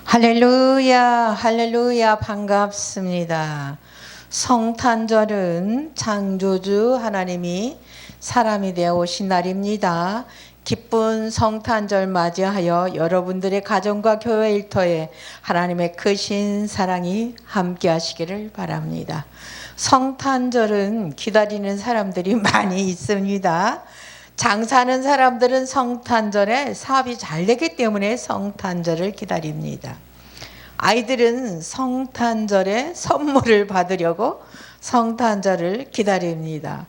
할렐루야, 할렐루야, 반갑습니다. 성탄절은 창조주 하나님이 사람이 되어 오신 날입니다. 기쁜 성탄절 맞이하여 여러분들의 가정과 교회 일터에 하나님의 크신 사랑이 함께 하시기를 바랍니다. 성탄절은 기다리는 사람들이 많이 있습니다. 장사하는 사람들은 성탄절에 사업이 잘 되기 때문에 성탄절을 기다립니다. 아이들은 성탄절에 선물을 받으려고 성탄절을 기다립니다.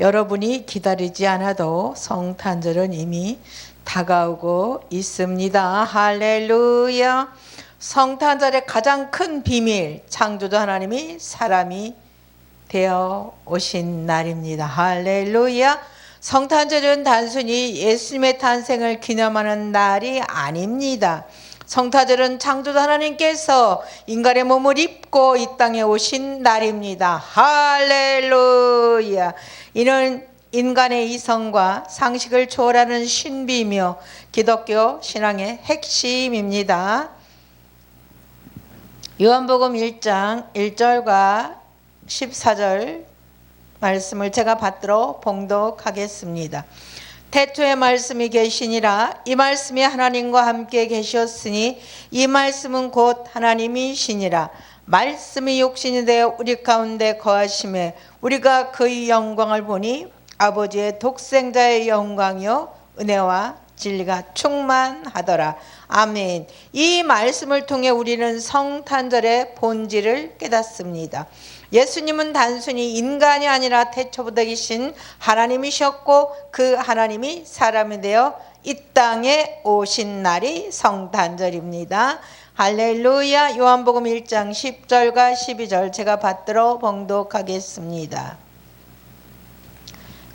여러분이 기다리지 않아도 성탄절은 이미 다가오고 있습니다. 할렐루야. 성탄절의 가장 큰 비밀, 창조주 하나님이 사람이 되어 오신 날입니다. 할렐루야. 성탄절은 단순히 예수님의 탄생을 기념하는 날이 아닙니다. 성탄절은 창조주 하나님께서 인간의 몸을 입고 이 땅에 오신 날입니다. 할렐루야. 이는 인간의 이성과 상식을 초월하는 신비이며 기독교 신앙의 핵심입니다. 요한복음 1장 1절과 14절 말씀을 제가 받들어 봉독하겠습니다. 태초에 말씀이 계시니라. 이 말씀이 하나님과 함께 계셨으니 이 말씀은 곧 하나님이시니라. 말씀이 육신이 되어 우리 가운데 거하심에 우리가 그의 영광을 보니 아버지의 독생자의 영광이요 은혜와 진리가 충만하더라. 아멘. 이 말씀을 통해 우리는 성탄절의 본질을 깨닫습니다. 예수님은 단순히 인간이 아니라 태초부터 계신 하나님이셨고 그 하나님이 사람이 되어 이 땅에 오신 날이 성탄절입니다. 할렐루야. 요한복음 1장 10절과 12절 제가 받들어 봉독하겠습니다.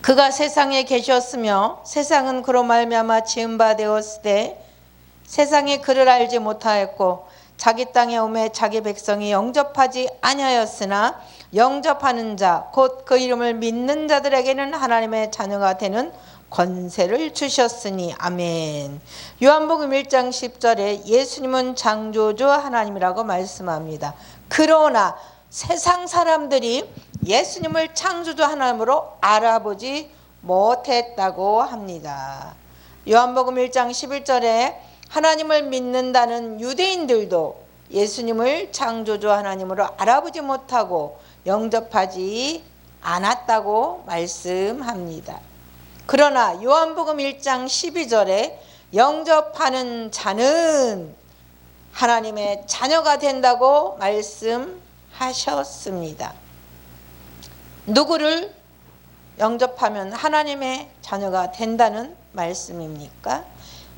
그가 세상에 계셨으며 세상은 그로 말미암아 지은 바 되었으되 세상이 그를 알지 못하였고 자기 땅에 오매 자기 백성이 영접하지 아니하였으나 영접하는 자 곧 그 이름을 믿는 자들에게는 하나님의 자녀가 되는 권세를 주셨으니 아멘. 요한복음 1장 10절에 예수님은 창조주 하나님이라고 말씀합니다. 그러나 세상 사람들이 예수님을 창조주 하나님으로 알아보지 못했다고 합니다. 요한복음 1장 11절에 하나님을 믿는다는 유대인들도 예수님을 창조주 하나님으로 알아보지 못하고 영접하지 않았다고 말씀합니다. 그러나 요한복음 1장 12절에 영접하는 자는 하나님의 자녀가 된다고 말씀하셨습니다. 누구를 영접하면 하나님의 자녀가 된다는 말씀입니까?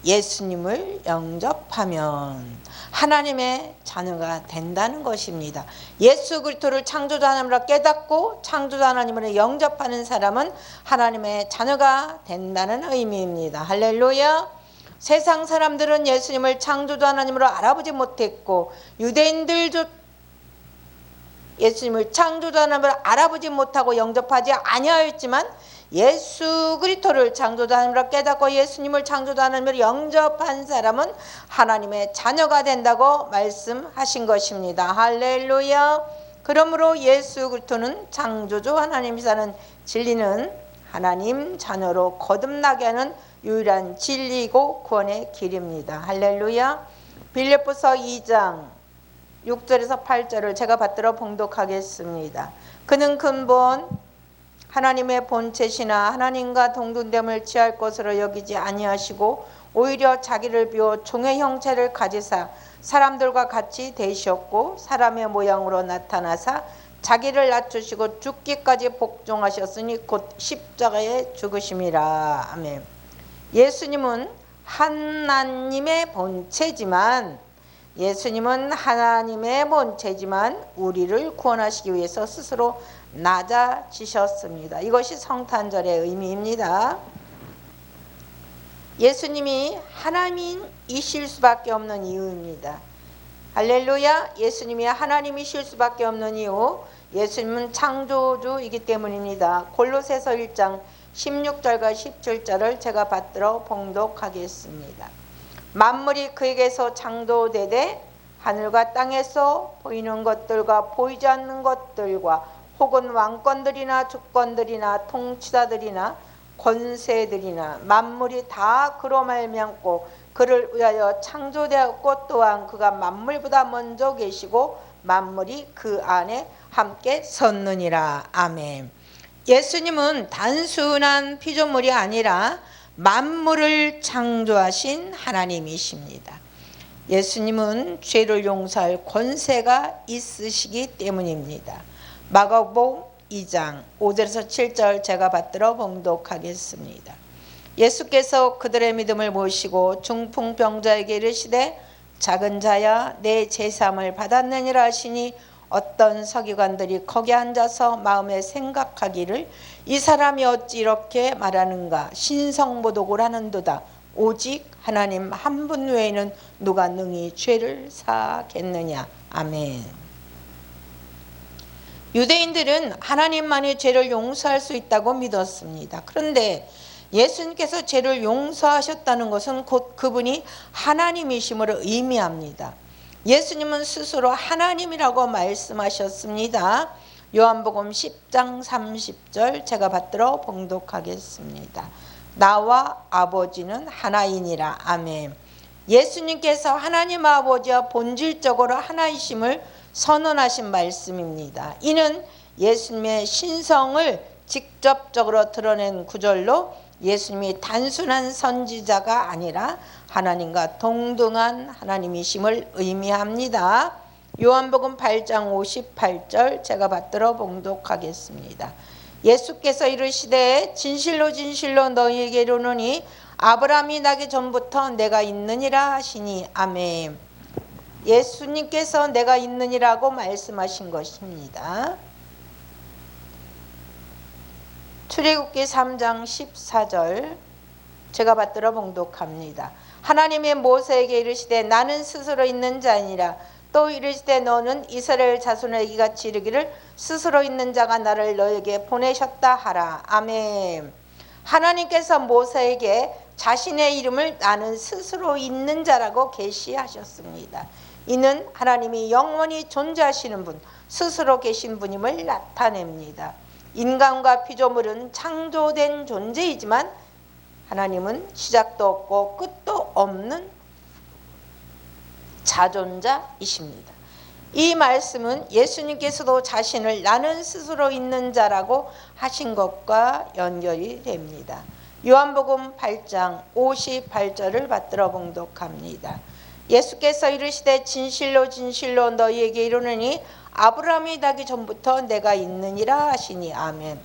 예수님을 영접하면 하나님의 자녀가 된다는 것입니다. 예수 그리스도를 창조주 하나님으로 깨닫고 창조주 하나님을 영접하는 사람은 하나님의 자녀가 된다는 의미입니다. 할렐루야. 세상 사람들은 예수님을 창조주 하나님으로 알아보지 못했고 유대인들도 예수님을 창조주 하나님으로 알아보지 못하고 영접하지 아니하였지만 예수 그리스도를 창조주 하나님으로 깨닫고 예수님을 창조주 하나님으로 영접한 사람은 하나님의 자녀가 된다고 말씀하신 것입니다. 할렐루야. 그러므로 예수 그리스도는 창조주 하나님이라는 진리는 하나님 자녀로 거듭나게 하는 유일한 진리이고 구원의 길입니다. 할렐루야. 빌립보서 2장 6절에서 8절을 제가 받들어 봉독하겠습니다. 그는 근본 하나님의 본체시나 하나님과 동등됨을 취할 것으로 여기지 아니하시고 오히려 자기를 비워 종의 형체를 가지사 사람들과 같이 되셨고 사람의 모양으로 나타나사 자기를 낮추시고 죽기까지 복종하셨으니 곧 십자가에 죽으심이라. 아멘. 예수님은 하나님의 본체지만 우리를 구원하시기 위해서 스스로 낮아지셨습니다. 이것이 성탄절의 의미입니다. 예수님이 하나님이실 수밖에 없는 이유입니다. 할렐루야. 예수님이 하나님이실 수밖에 없는 이유, 예수님은 창조주이기 때문입니다. 골로새서 1장 16절과 17절을 제가 받들어 봉독하겠습니다. 만물이 그에게서 창조되되 하늘과 땅에서 보이는 것들과 보이지 않는 것들과 혹은 왕권들이나 주권들이나 통치자들이나 권세들이나 만물이 다 그로 말미암고 그를 위하여 창조되었고 또한 그가 만물보다 먼저 계시고 만물이 그 안에 함께 섰느니라. 아멘. 예수님은 단순한 피조물이 아니라 만물을 창조하신 하나님이십니다. 예수님은 죄를 용서할 권세가 있으시기 때문입니다. 마가복음 2장 5절에서 7절 제가 받들어 봉독하겠습니다. 예수께서 그들의 믿음을 보시고 중풍병자에게 이르시되 작은 자야 내 제사함을 받았느니라 하시니 어떤 서기관들이 거기 앉아서 마음에 생각하기를 이 사람이 어찌 이렇게 말하는가 신성모독을 하는도다. 오직 하나님 한 분 외에는 누가 능히 죄를 사하겠느냐. 아멘. 유대인들은 하나님만이 죄를 용서할 수 있다고 믿었습니다. 그런데 예수님께서 죄를 용서하셨다는 것은 곧 그분이 하나님이심을 의미합니다. 예수님은 스스로 하나님이라고 말씀하셨습니다. 요한복음 10장 30절 제가 받들어 봉독하겠습니다. 나와 아버지는 하나이니라. 아멘. 예수님께서 하나님 아버지와 본질적으로 하나이심을 선언하신 말씀입니다. 이는 예수님의 신성을 직접적으로 드러낸 구절로 예수님이 단순한 선지자가 아니라 하나님과 동등한 하나님이심을 의미합니다. 요한복음 8장 58절 제가 받들어 봉독하겠습니다. 예수께서 이르시되 진실로 진실로 너희에게 이르노니 아브라함이 나기 전부터 내가 있느니라 하시니. 아멘. 예수님께서 내가 있느니라고 말씀하신 것입니다. 출애굽기 3장 14절 제가 받들어 봉독합니다. 하나님의 모세에게 이르시되 나는 스스로 있는 자니라. 또 이르시되 너는 이스라엘 자손에게 이같이 이르기를 스스로 있는 자가 나를 너에게 보내셨다 하라. 아멘. 하나님께서 모세에게 자신의 이름을 나는 스스로 있는 자라고 계시하셨습니다. 이는 하나님이 영원히 존재하시는 분, 스스로 계신 분임을 나타냅니다. 인간과 피조물은 창조된 존재이지만 하나님은 시작도 없고 끝도 없는 자존자이십니다. 이 말씀은 예수님께서도 자신을 나는 스스로 있는 자라고 하신 것과 연결이 됩니다. 요한복음 8장 58절을 받들어 봉독합니다. 예수께서 이르시되 진실로 진실로 너희에게 이르노니 아브라함이 나기 전부터 내가 있느니라 하시니. 아멘.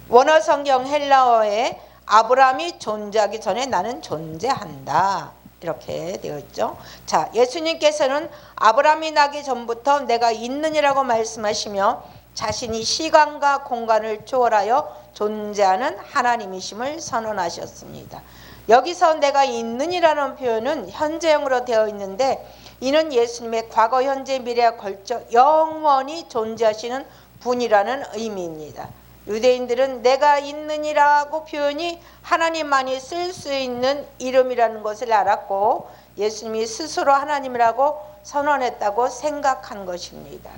원어 성경 헬라어에 아브라함이 존재하기 전에 나는 존재한다 이렇게 되어 있죠. 자, 예수님께서는 아브라함이 나기 전부터 내가 있느니라고 말씀하시며 자신이 시간과 공간을 초월하여 존재하는 하나님이심을 선언하셨습니다. 여기서 내가 있느니라는 표현은 현재형으로 되어 있는데 이는 예수님의 과거, 현재, 미래에 걸쳐 영원히 존재하시는 분이라는 의미입니다. 유대인들은 내가 있느니라고 표현이 하나님만이 쓸 수 있는 이름이라는 것을 알았고 예수님이 스스로 하나님이라고 선언했다고 생각한 것입니다.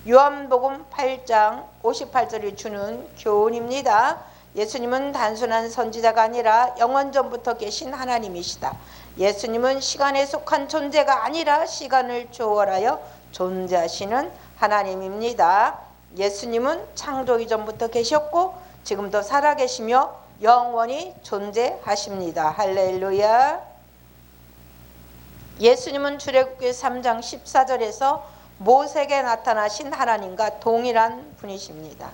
요한복음 8장 58절이 주는 교훈입니다. 예수님은 단순한 선지자가 아니라 영원전부터 계신 하나님이시다. 예수님은 시간에 속한 존재가 아니라 시간을 초월하여 존재하시는 하나님입니다. 예수님은 창조 이전부터 계셨고 지금도 살아계시며 영원히 존재하십니다. 할렐루야. 예수님은 출애굽기 3장 14절에서 모세에게 나타나신 하나님과 동일한 분이십니다.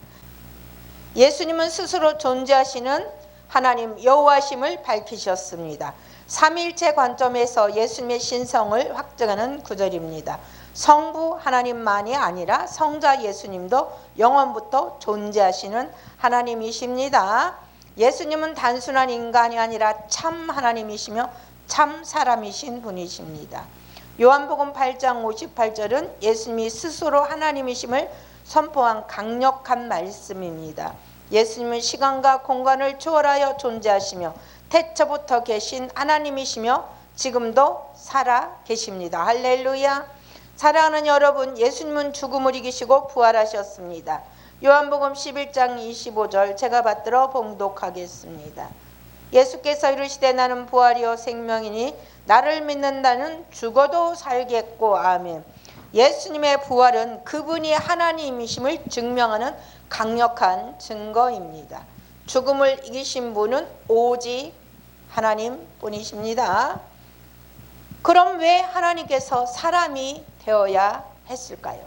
예수님은 스스로 존재하시는 하나님 여호와심을 밝히셨습니다. 삼위일체 관점에서 예수님의 신성을 확증하는 구절입니다. 성부 하나님만이 아니라 성자 예수님도 영원부터 존재하시는 하나님이십니다. 예수님은 단순한 인간이 아니라 참 하나님이시며 참 사람이신 분이십니다. 요한복음 8장 58절은 예수님이 스스로 하나님이심을 선포한 강력한 말씀입니다. 예수님은 시간과 공간을 초월하여 존재하시며 태초부터 계신 하나님이시며 지금도 살아 계십니다. 할렐루야. 사랑하는 여러분, 예수님은 죽음을 이기시고 부활하셨습니다. 요한복음 11장 25절 제가 받들어 봉독하겠습니다. 예수께서 이르시되 나는 부활이요 생명이니 나를 믿는다는 죽어도 살겠고. 아멘. 예수님의 부활은 그분이 하나님이심을 증명하는 강력한 증거입니다. 죽음을 이기신 분은 오직 하나님뿐이십니다. 그럼 왜 하나님께서 사람이 되어야 했을까요?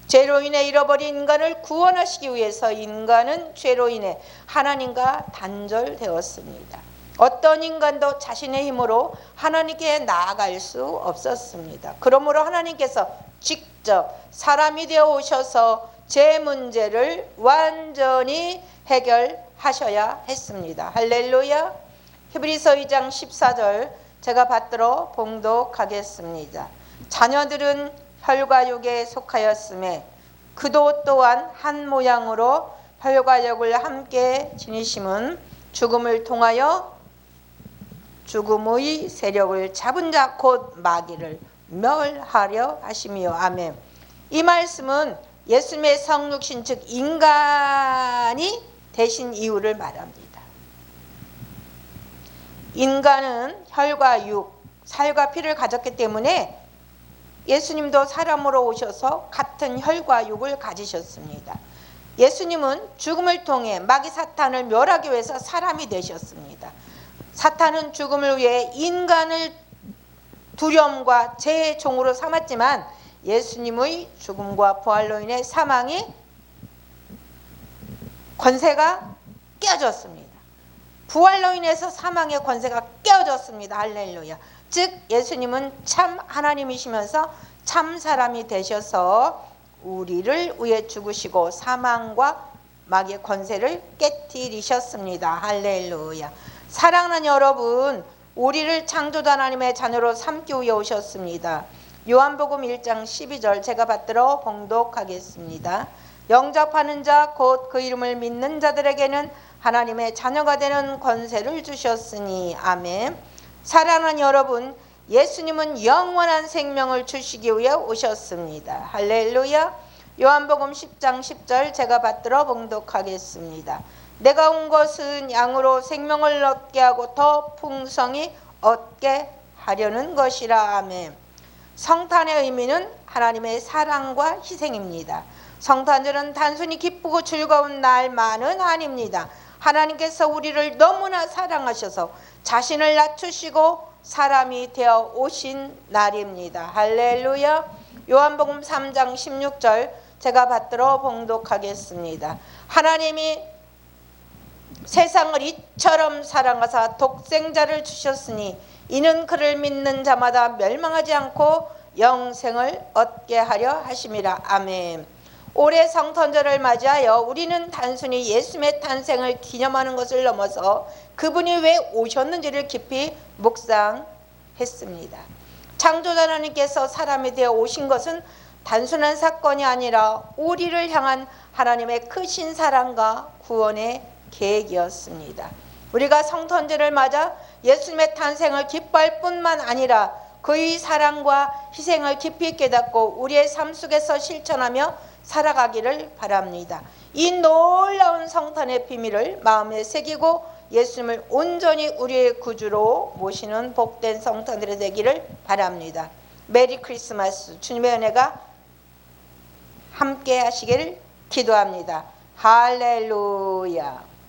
죄로 인해 잃어버린 인간을 구원하시기 위해서 인간은 죄로 인해 하나님과 단절되었습니다. 어떤 인간도 자신의 힘으로 하나님께 나아갈 수 없었습니다. 그러므로 하나님께서 직접 사람이 되어 오셔서 죄 문제를 완전히 해결하셔야 했습니다. 할렐루야. 히브리서 2장 14절 제가 받들어 봉독하겠습니다. 자녀들은 혈과 육에 속하였음에 그도 또한 한 모양으로 혈과 육을 함께 지니심은 죽음을 통하여 죽음의 세력을 잡은 자 곧 마귀를 멸하려 하심이요. 아멘. 이 말씀은 예수님의 성육신 즉 인간이 되신 이유를 말합니다. 인간은 혈과 육, 살과 피를 가졌기 때문에 예수님도 사람으로 오셔서 같은 혈과 육을 가지셨습니다. 예수님은 죽음을 통해 마귀 사탄을 멸하기 위해서 사람이 되셨습니다. 사탄은 죽음을 위해 인간을 두려움과 죄의 종으로 삼았지만 예수님의 죽음과 부활로 인해 사망의 권세가 깨어졌습니다. 부활로 인해서 사망의 권세가 깨어졌습니다. 할렐루야. 즉 예수님은 참 하나님이시면서 참 사람이 되셔서 우리를 위해 죽으시고 사망과 마귀의 권세를 깨뜨리셨습니다. 할렐루야. 사랑하는 여러분, 우리를 창조주 하나님의 자녀로 삼기 위해 오셨습니다. 요한복음 1장 12절 제가 받들어 봉독하겠습니다. 영접하는 자 곧 그 이름을 믿는 자들에게는 하나님의 자녀가 되는 권세를 주셨으니. 아멘. 사랑하는 여러분, 예수님은 영원한 생명을 주시기 위해 오셨습니다. 할렐루야. 요한복음 10장 10절 제가 받들어 봉독하겠습니다. 내가 온 것은 양으로 생명을 얻게 하고 더 풍성히 얻게 하려는 것이라. 아멘. 성탄의 의미는 하나님의 사랑과 희생입니다. 성탄절은 단순히 기쁘고 즐거운 날만은 아닙니다. 하나님께서 우리를 너무나 사랑하셔서 자신을 낮추시고 사람이 되어 오신 날입니다. 할렐루야. 요한복음 3장 16절 제가 받들어 봉독하겠습니다. 하나님이 세상을 이처럼 사랑하사 독생자를 주셨으니 이는 그를 믿는 자마다 멸망하지 않고 영생을 얻게 하려 하심이라. 아멘. 올해 성탄절을 맞이하여 우리는 단순히 예수님의 탄생을 기념하는 것을 넘어서 그분이 왜 오셨는지를 깊이 묵상했습니다. 창조주 하나님께서 사람이 되어 오신 것은 단순한 사건이 아니라 우리를 향한 하나님의 크신 사랑과 구원의 계획이었습니다. 우리가 성탄절을 맞아 예수님의 탄생을 기뻐할 뿐만 아니라 그의 사랑과 희생을 깊이 깨닫고 우리의 삶 속에서 실천하며 살아가기를 바랍니다. 이 놀라운 성탄의 비밀을 마음에 새기고 예수님을 온전히 우리의 구주로 모시는 복된 성탄들이 되기를 바랍니다. 메리 크리스마스. 주님의 은혜가 함께 하시기를 기도합니다. 할렐루야.